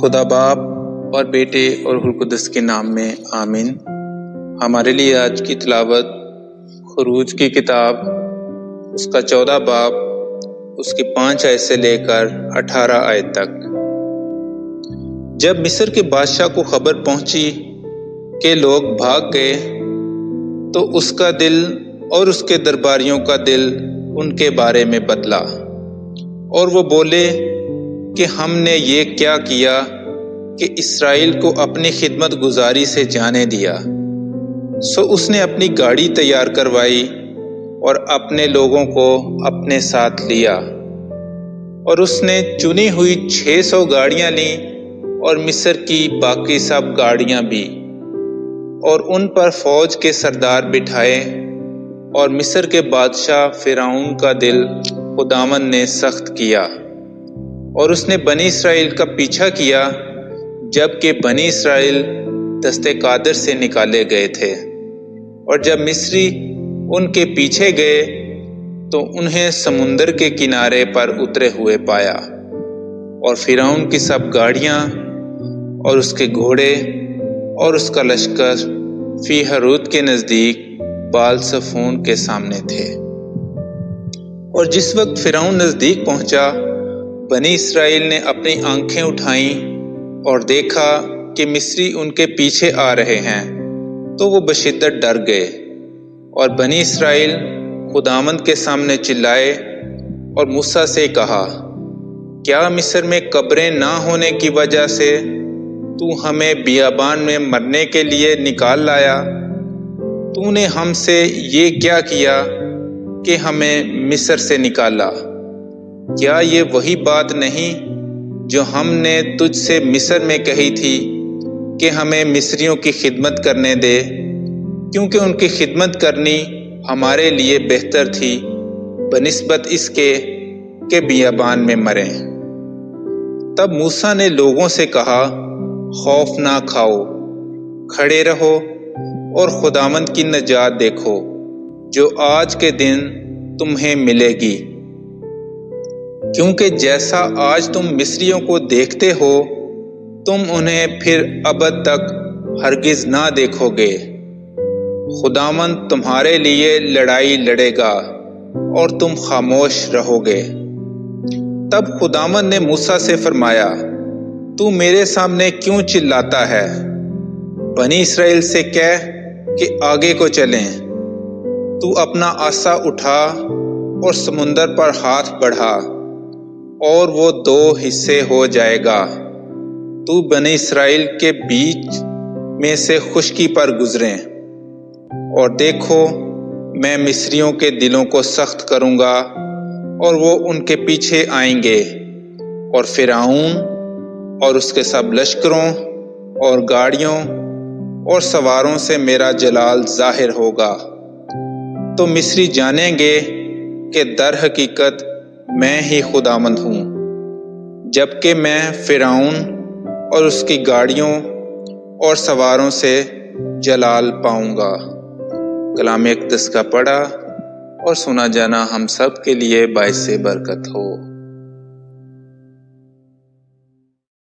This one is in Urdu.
خدا باپ اور بیٹے اور روح القدس کے نام میں آمین۔ ہمارے لیے آج کی تلاوت خروج کی کتاب اس کا 14 باب اس کی 5 آیت سے لے کر 18 آیت تک۔ جب مصر کے بادشاہ کو خبر پہنچی کہ لوگ بھاگ گئے تو اس کا دل اور اس کے درباریوں کا دل ان کے بارے میں بدلا، اور وہ بولے کہ ہم نے یہ کیا کیا کہ اسرائیل کو اپنی خدمت گزاری سے جانے دیا۔ سو اس نے اپنی گاڑی تیار کروائی اور اپنے لوگوں کو اپنے ساتھ لیا، اور اس نے چنی ہوئی 600 گاڑیاں لیں اور مصر کی باقی سب گاڑیاں بھی، اور ان پر فوج کے سردار بٹھائے، اور مصر کے بادشاہ فرعون کا دل خداوند نے سخت کیا، اور اس نے بنی اسرائیل کا پیچھا کیا جبکہ بنی اسرائیل دست قادر سے نکالے گئے تھے۔ اور جب مصری ان کے پیچھے گئے تو انہیں سمندر کے کنارے پر اترے ہوئے پایا، اور فرعون کی سب گاڑیاں اور اس کے گھوڑے اور اس کا لشکر فی ہروت کے نزدیک بال صفون کے سامنے تھے۔ اور جس وقت فرعون نزدیک پہنچا، بنی اسرائیل نے اپنی آنکھیں اٹھائیں اور دیکھا کہ مصری ان کے پیچھے آ رہے ہیں، تو وہ بشدت ڈر گئے، اور بنی اسرائیل خداوند کے سامنے چلائے اور موسیٰ سے کہا، کیا مصر میں قبریں نہ ہونے کی وجہ سے تو ہمیں بیابان میں مرنے کے لیے نکال لایا؟ تو نے ہم سے یہ کیا کیا کہ ہمیں مصر سے نکالا؟ کیا یہ وہی بات نہیں جو ہم نے تجھ سے مصر میں کہی تھی کہ ہمیں مصریوں کی خدمت کرنے دے، کیونکہ ان کی خدمت کرنی ہمارے لیے بہتر تھی بنسبت اس کے کہ بیابان میں مریں۔ تب موسیٰ نے لوگوں سے کہا، خوف نہ کھاؤ، کھڑے رہو اور خداوند کی نجات دیکھو جو آج کے دن تمہیں ملے گی، کیونکہ جیسا آج تم مصریوں کو دیکھتے ہو تم انہیں پھر ابد تک ہرگز نہ دیکھو گے۔ خداوند تمہارے لیے لڑائی لڑے گا اور تم خاموش رہو گے۔ تب خداوند نے موسیٰ سے فرمایا، تو میرے سامنے کیوں چلاتا ہے؟ بنی اسرائیل سے کہہ کہ آگے کو چلیں۔ تو اپنا عصا اٹھا اور سمندر پر ہاتھ بڑھا اور وہ 2 حصے ہو جائے گا۔ تو بنی اسرائیل کے بیچ میں سے خشکی پر گزریں، اور دیکھو میں مصریوں کے دلوں کو سخت کروں گا اور وہ ان کے پیچھے آئیں گے، اور فرعون اور اس کے سب لشکروں اور گاڑیوں اور سواروں سے میرا جلال ظاہر ہوگا۔ تو مصری جانیں گے کہ در حقیقت میں ہی خداوند ہوں، جبکہ میں فرعون اور اس کی گاڑیوں اور سواروں سے جلال پاؤں گا۔ کلام اقدس کا پڑھا اور سنا جانا ہم سب کے لیے باعث برکت ہو۔